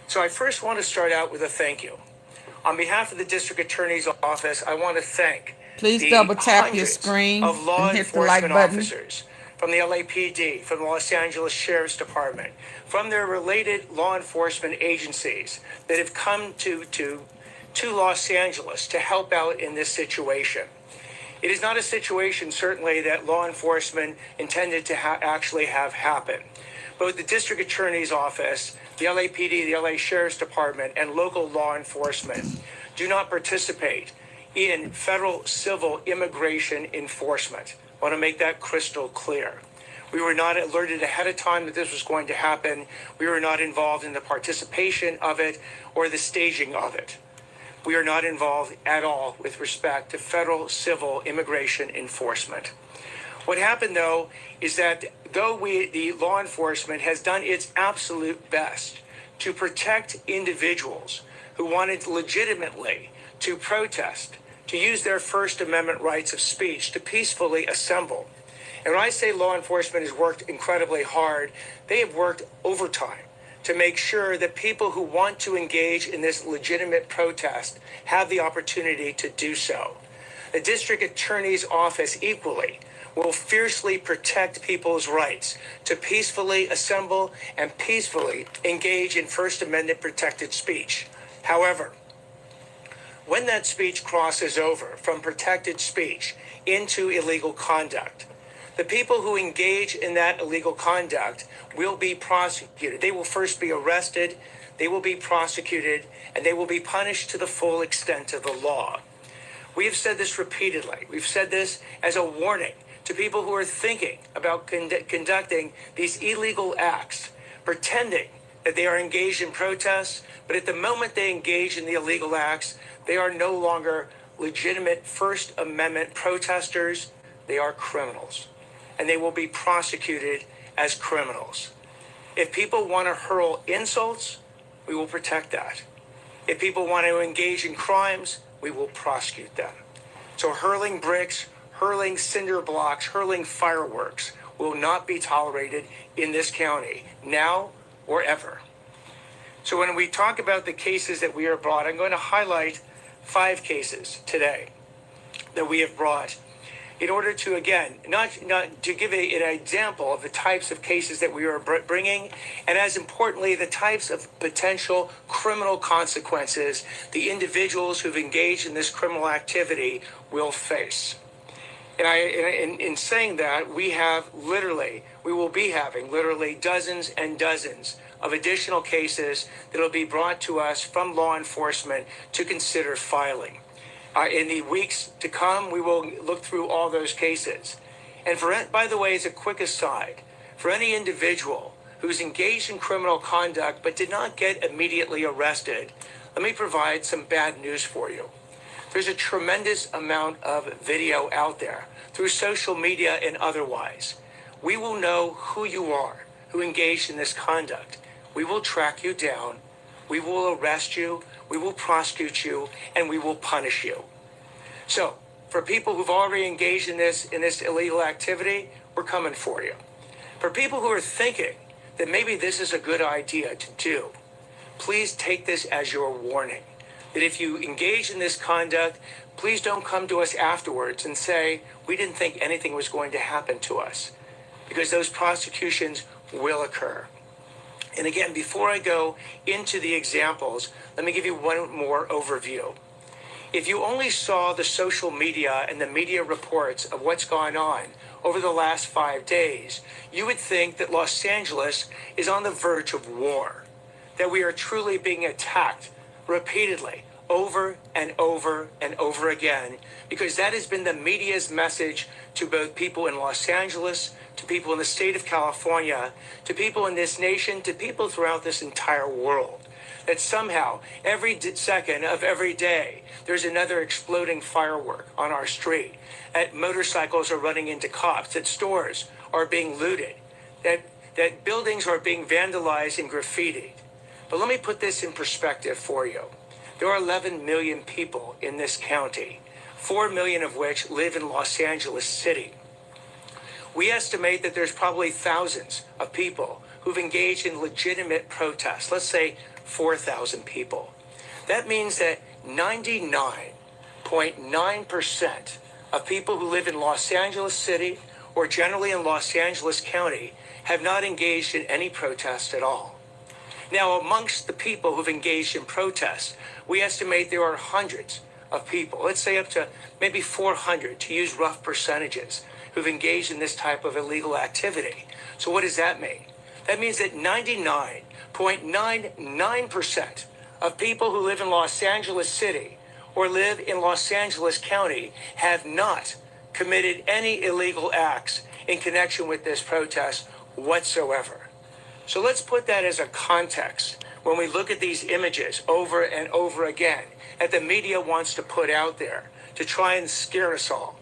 So I first want to start out with a thank you. On behalf of the District Attorney's Office, I want to thank Please double tap your screen of law and hit the like enforcement button. officers from the LAPD, from the Los Angeles Sheriff's Department, from their related law enforcement agencies that have come to Los Angeles to help out in this situation. It is not a situation, certainly, that law enforcement intended to actually have happen. Both the District Attorney's Office, the LAPD, the LA Sheriff's Department, and local law enforcement do not participate in federal civil immigration enforcement. I want to make that crystal clear. We were not alerted ahead of time that this was going to happen. We were not involved in the participation of it or the staging of it. we are not involved at all with respect to federal civil immigration enforcement. What happened, though, is that though the law enforcement has done its absolute best to protect individuals who wanted legitimately to protest, to use their First Amendment rights of speech, to peacefully assemble. And when I say law enforcement has worked incredibly hard, they have worked overtime to make sure that people who want to engage in this legitimate protest have the opportunity to do so. The district attorney's office equally will fiercely protect people's rights to peacefully assemble and peacefully engage in First Amendment protected speech. However, when that speech crosses over from protected speech into illegal conduct, the people who engage in that illegal conduct will be prosecuted. They will first be arrested, they will be prosecuted, and they will be punished to the full extent of the law. We have said this repeatedly. We've said this as a warning to people who are thinking about conducting these illegal acts, pretending that they are engaged in protests, but at the moment they engage in the illegal acts, they are no longer legitimate First Amendment protesters. They are criminals, and they will be prosecuted as criminals. If people want to hurl insults, we will protect that. If people want to engage in crimes, we will prosecute them. So hurling bricks, hurling cinder blocks, hurling fireworks will not be tolerated in this county, now or ever. So when we talk about the cases that we are brought, I'm going to highlight 5 cases today that we have brought in order to, again, not to give an example of the types of cases that we are bringing, and as importantly, the types of potential criminal consequences the individuals who've engaged in this criminal activity will face. And in saying that, we will be having literally dozens and dozens of additional cases that will be brought to us from law enforcement to consider filing. In the weeks to come, we will look through all those cases. And by the way, as a quick aside, for any individual who's engaged in criminal conduct but did not get immediately arrested, let me provide some bad news for you. There's a tremendous amount of video out there through social media and otherwise. We will know who you are, who engaged in this conduct. We will track you down. We will arrest you. We will prosecute you, and we will punish you. So, for people who've already engaged in this illegal activity, we're coming for you. For people who are thinking that maybe this is a good idea to do, please take this as your warning. That if you engage in this conduct, please don't come to us afterwards and say, we didn't think anything was going to happen to us, because those prosecutions will occur. And again, before I go into the examples, let me give you one more overview. If you only saw the social media and the media reports of what's gone on over the last 5 days, you would think that Los Angeles is on the verge of war, that we are truly being attacked repeatedly over and over and over again, because that has been the media's message to both people in Los Angeles, to people in the state of California, to people in this nation, to people throughout this entire world. That somehow, every second of every day, there's another exploding firework on our street, that motorcycles are running into cops, that stores are being looted, that buildings are being vandalized and graffitied. But let me put this in perspective for you. There are 11 million people in this county, 4 million of which live in Los Angeles City. We estimate that there's probably thousands of people who've engaged in legitimate protests, let's say 4,000 people. That means that 99.9% of people who live in Los Angeles City or generally in Los Angeles County have not engaged in any protest at all. Now, amongst the people who've engaged in protests, we estimate there are hundreds of people, let's say up to maybe 400 to use rough percentages, who've engaged in this type of illegal activity. So what does that mean? That means that 99.99% of people who live in Los Angeles City or live in Los Angeles County have not committed any illegal acts in connection with this protest whatsoever. So let's put that as a context when we look at these images over and over again that the media wants to put out there to try and scare us all.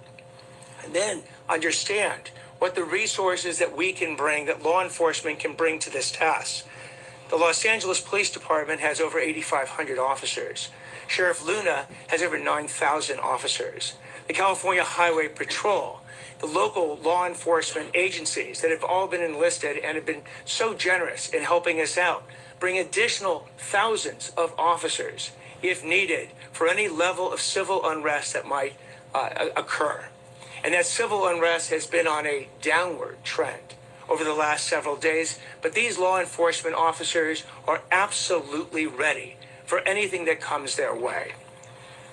And then understand what the resources that we can bring, that law enforcement can bring to this task. The Los Angeles Police Department has over 8,500 officers. Sheriff Luna has over 9,000 officers. The California Highway Patrol, the local law enforcement agencies that have all been enlisted and have been so generous in helping us out, bring additional thousands of officers if needed for any level of civil unrest that might occur. And that civil unrest has been on a downward trend over the last several days, but these law enforcement officers are absolutely ready for anything that comes their way.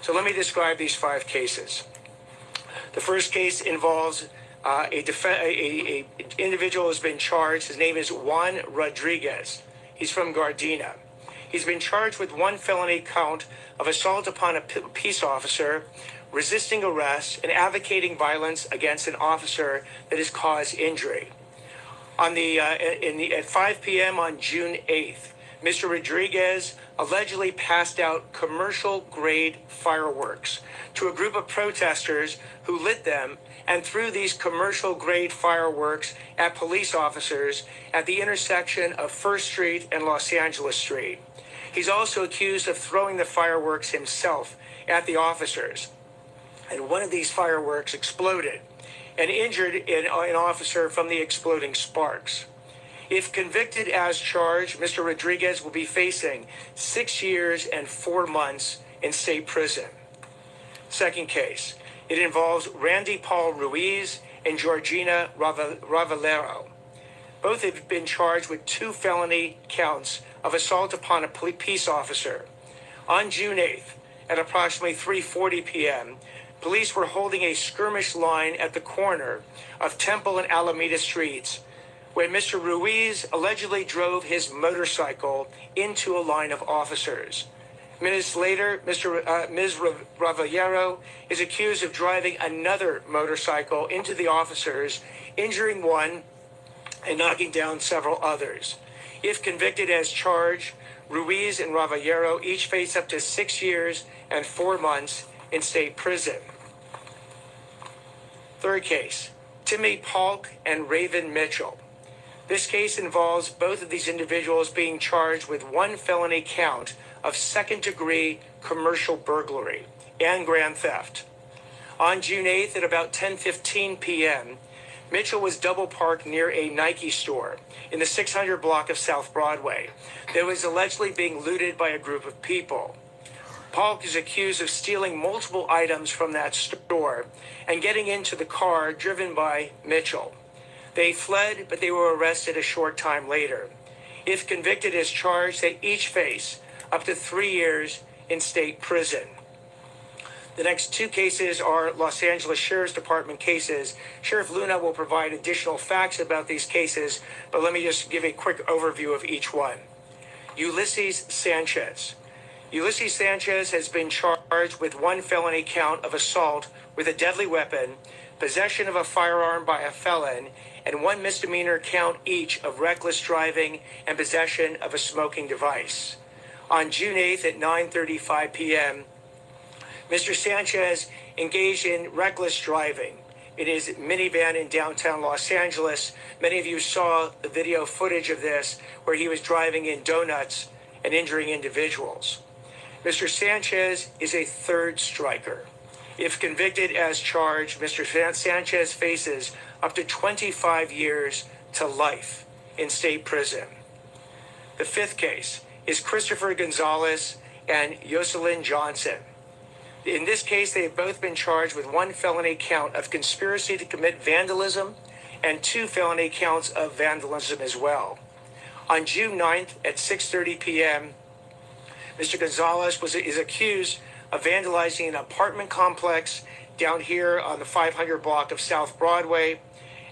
So let me describe these 5 cases. The first case involves an individual who has been charged. His name is Juan Rodriguez. He's from Gardena. He's been charged with 1 felony count of assault upon a peace officer, resisting arrest, and advocating violence against an officer that has caused injury. At 5 p.m. on June 8th, Mr. Rodriguez allegedly passed out commercial-grade fireworks to a group of protesters who lit them and threw these commercial-grade fireworks at police officers at the intersection of First Street and Los Angeles Street. He's also accused of throwing the fireworks himself at the officers. And one of these fireworks exploded and injured an officer from the exploding sparks. If convicted as charged, Mr. Rodriguez will be facing 6 years and 4 months in state prison. Second case, it involves Randy Paul Ruiz and Georgina Ravallero. Both have been charged with 2 felony counts of assault upon a peace officer. On June 8th, at approximately 3:40 p.m., police were holding a skirmish line at the corner of Temple and Alameda Streets when Mr. Ruiz allegedly drove his motorcycle into a line of officers. Minutes later, Ms. Ravallero is accused of driving another motorcycle into the officers, injuring one and knocking down several others. If convicted as charged, Ruiz and Ravallero each face up to 6 years and 4 months in state prison. Third case, Timmy Polk and Raven Mitchell. This case involves both of these individuals being charged with 1 felony count of second-degree commercial burglary and grand theft. On June 8th at about 10:15 p.m., Mitchell was double parked near a Nike store in the 600 block of South Broadway that was allegedly being looted by a group of people. Polk is accused of stealing multiple items from that store and getting into the car driven by Mitchell. They fled, but they were arrested a short time later. If convicted as charged, they each face up to 3 years in state prison. The next 2 cases are Los Angeles Sheriff's Department cases. Sheriff Luna will provide additional facts about these cases, but let me just give a quick overview of each one. Ulysses Sanchez. Ulysses Sanchez has been charged with 1 felony count of assault with a deadly weapon, possession of a firearm by a felon, and 1 misdemeanor count each of reckless driving and possession of a smoking device. On June 8th at 9:35 p.m., Mr. Sanchez engaged in reckless driving in his minivan in downtown Los Angeles. Many of you saw the video footage of this where he was driving in donuts and injuring individuals. Mr. Sanchez is a third striker. If convicted as charged, Mr. Sanchez faces up to 25 years to life in state prison. The 5th case is Christopher Gonzalez and Jocelyn Johnson. In this case, they have both been charged with 1 felony count of conspiracy to commit vandalism and 2 felony counts of vandalism as well. On June 9th at 6:30 p.m., Mr. Gonzalez is accused of vandalizing an apartment complex down here on the 500 block of South Broadway,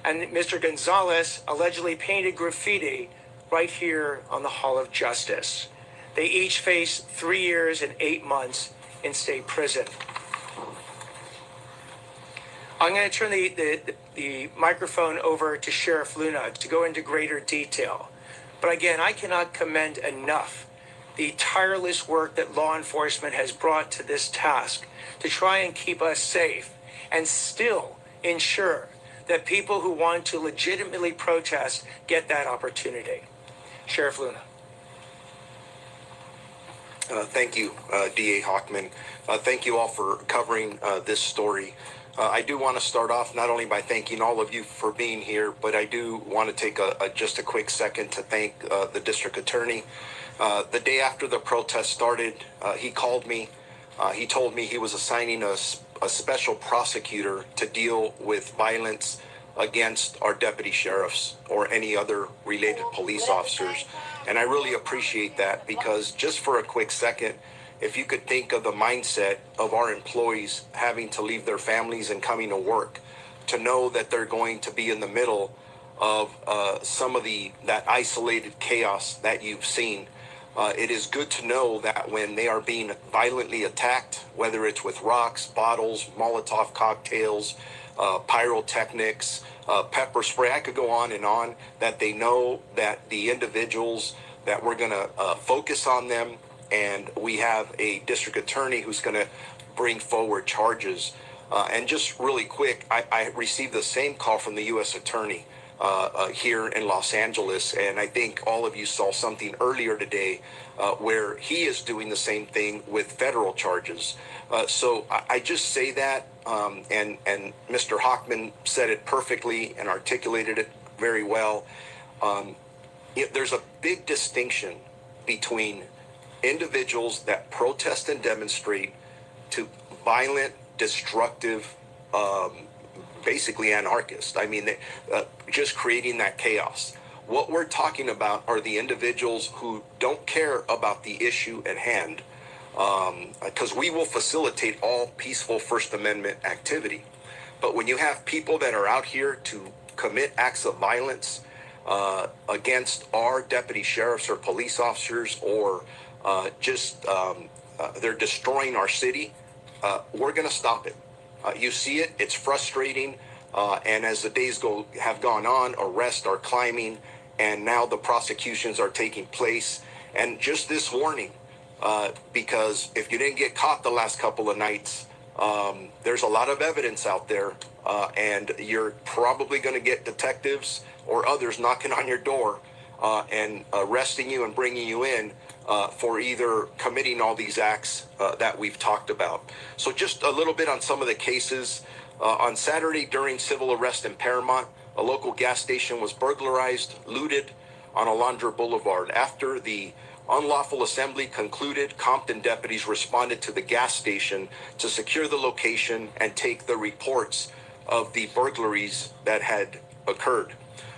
and Mr. Gonzalez allegedly painted graffiti right here on the Hall of Justice. They each face 3 years and 8 months in state prison. I'm going to turn the microphone over to Sheriff Luna to go into greater detail. But again, I cannot commend enough the tireless work that law enforcement has brought to this task to try and keep us safe and still ensure that people who want to legitimately protest get that opportunity. Sheriff Luna. Thank you, DA Hochman. Thank you all for covering this story. I do want to start off not only by thanking all of you for being here, but I do want to take just a quick second to thank the district attorney. The day after the protest started, he called me. He told me he was assigning a special prosecutor to deal with violence against our deputy sheriffs or any other related police officers. And I really appreciate that, because just for a quick second, if you could think of the mindset of our employees having to leave their families and coming to work, to know that they're going to be in the middle of some of that isolated chaos that you've seen. It is good to know that when they are being violently attacked, whether it's with rocks, bottles, Molotov cocktails, pyrotechnics, pepper spray, I could go on, that they know that the individuals that we're going to focus on them, and we have a district attorney who's going to bring forward charges. And just really quick, I received the same call from the U.S. attorney here in Los Angeles, and I think all of you saw something earlier today where he is doing the same thing with federal charges. So I just say that, and Mr. Hochman said it perfectly and articulated it very well. There's a big distinction between individuals that protest and demonstrate to violent, destructive, basically anarchists. I mean, just creating that chaos. What we're talking about are the individuals who don't care about the issue at hand, because we will facilitate all peaceful First Amendment activity. But when you have people that are out here to commit acts of violence against our deputy sheriffs or police officers, or they're destroying our city, we're going to stop it. You see it, it's frustrating, and as the days have gone on, arrests are climbing, and now the prosecutions are taking place. And just this warning, because if you didn't get caught the last couple of nights, there's a lot of evidence out there, and you're probably going to get detectives or others knocking on your door and arresting you and bringing you in for either committing all these acts that we've talked about. So just a little bit on some of the cases. On Saturday, during civil arrest in Paramount, a local gas station was burglarized, looted on Alondra Boulevard. After the unlawful assembly concluded, Compton deputies responded to the gas station to secure the location and take the reports of the burglaries that had occurred.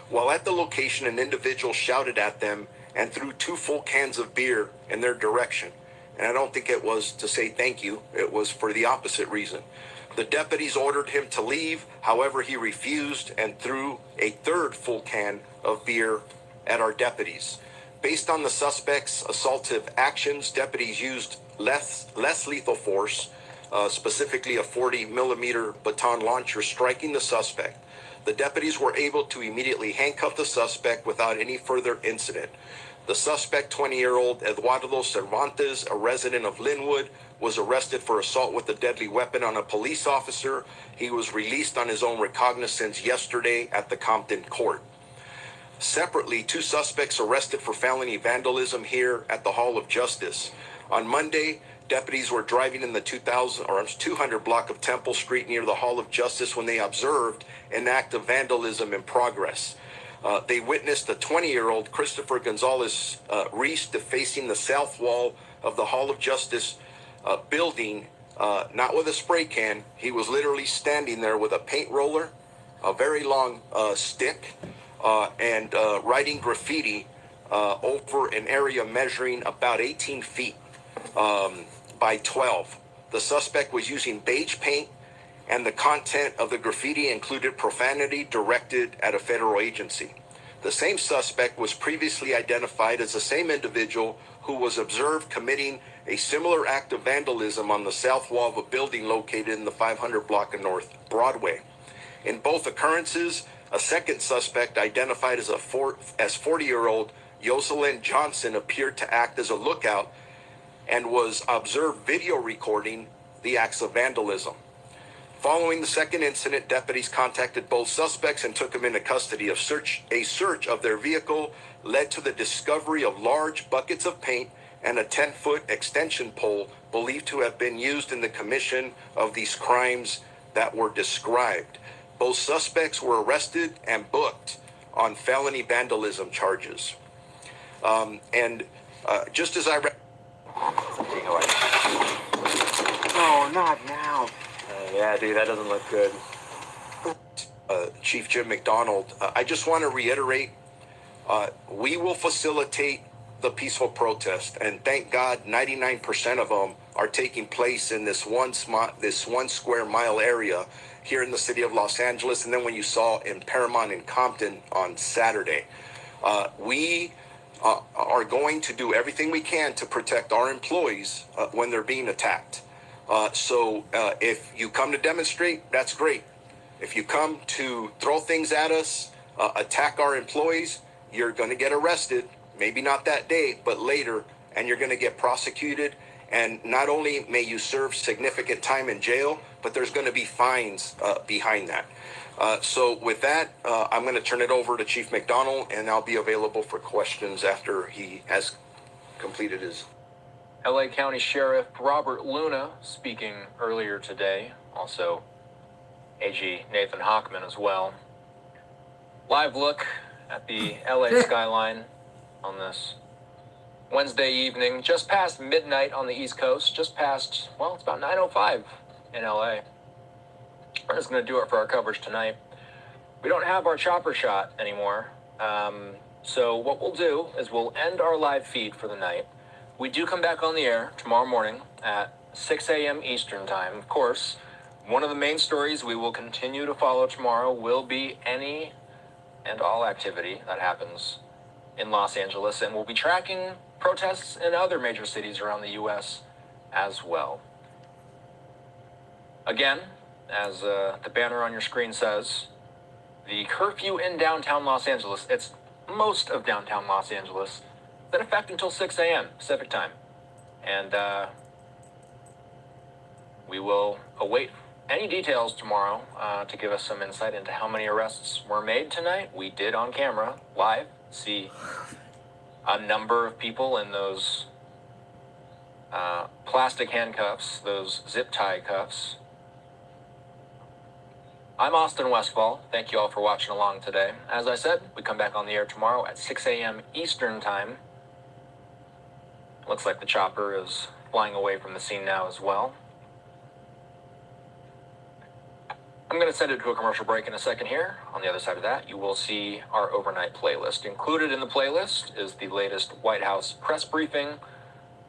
While at the location, an individual shouted at them and threw 2 full cans of beer in their direction. And I don't think it was to say thank you. It was for the opposite reason. The deputies ordered him to leave. However, he refused and threw a 3rd full can of beer at our deputies. Based on the suspect's assaultive actions, deputies used less lethal force, specifically a 40-millimeter baton launcher, striking the suspect. The deputies were able to immediately handcuff the suspect without any further incident. The suspect, 20-year-old Eduardo Cervantes, a resident of Linwood, was arrested for assault with a deadly weapon on a police officer. He was released on his own recognizance yesterday at the Compton court. Separately, 2 suspects arrested for felony vandalism here at the Hall of Justice. On Monday, deputies were driving in the 200 block of Temple Street near the Hall of Justice when they observed an act of vandalism in progress. They witnessed a 20-year-old Christopher Gonzalez Reese defacing the south wall of the Hall of Justice building, not with a spray can. He was literally standing there with a paint roller, a very long stick, and writing graffiti over an area measuring about 18 feet by 12. The suspect was using beige paint, and the content of the graffiti included profanity directed at a federal agency. The same suspect was previously identified as the same individual who was observed committing a similar act of vandalism on the south wall of a building located in the 500 block of North Broadway. In both occurrences, a second suspect identified as 40-year-old Yoselyn Johnson appeared to act as a lookout and was observed video recording the acts of vandalism. Following the second incident, deputies contacted both suspects and took them into custody. A search of their vehicle led to the discovery of large buckets of paint and a 10-foot extension pole believed to have been used in the commission of these crimes that were described. Both suspects were arrested and booked on felony vandalism charges. Just as I read... Oh, not now. Yeah, dude, that doesn't look good. Chief Jim McDonald, I just want to reiterate, we will facilitate the peaceful protest, and thank God 99% of them are taking place in this one square mile area here in the city of Los Angeles, and then when you saw in Paramount and Compton on Saturday. We are going to do everything we can to protect our employees when they're being attacked. So if you come to demonstrate, that's great. If you come to throw things at us, attack our employees, you're going to get arrested. Maybe not that day, but later, and you're going to get prosecuted. And not only may you serve significant time in jail, but there's going to be fines behind that. So with that, I'm going to turn it over to Chief McDonald, and I'll be available for questions after he has completed his... LA County Sheriff Robert Luna speaking earlier today. Also, AG Nathan Hochman as well. Live look at the LA skyline on this Wednesday evening, just past midnight on the East Coast, just past, well, it's about 9:05 in LA. We're just going to do it for our coverage tonight. We don't have our chopper shot anymore. So what we'll do is we'll end our live feed for the night. We do come back on the air tomorrow morning at 6 a.m. Eastern time. Of course, one of the main stories we will continue to follow tomorrow will be any and all activity that happens in Los Angeles, and we'll be tracking protests in other major cities around the U.S. as well. Again, as the banner on your screen says, the curfew in downtown Los Angeles, it's most of downtown Los Angeles, in effect until 6 a.m. Pacific time. And we will await any details tomorrow to give us some insight into how many arrests were made tonight. We did on camera, live, see a number of people in those plastic handcuffs, those zip tie cuffs. I'm Austin Westfall. Thank you all for watching along today. As I said, we come back on the air tomorrow at 6 a.m. Eastern time. Looks like the chopper is flying away from the scene now as well. I'm going to send it to a commercial break in a second here. On the other side of that, you will see our overnight playlist. Included in the playlist is the latest White House press briefing,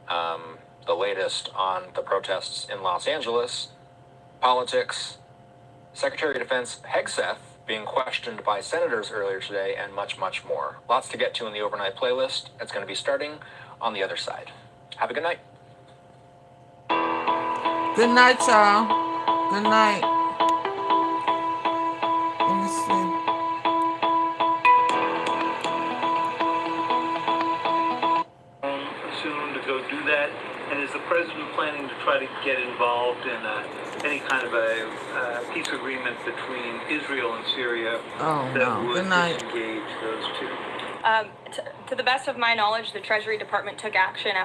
the latest on the protests in Los Angeles, politics, Secretary of Defense Hegseth being questioned by senators earlier today, and much, much more. Lots to get to in the overnight playlist. It's going to be starting on the other side. Have a good night. Good night, y'all. Good night. Let me see. Soon to go do that, and is the president planning to try to get involved in any kind of a peace agreement between Israel and Syria that would disengage those two? To the best of my knowledge, the Treasury Department took action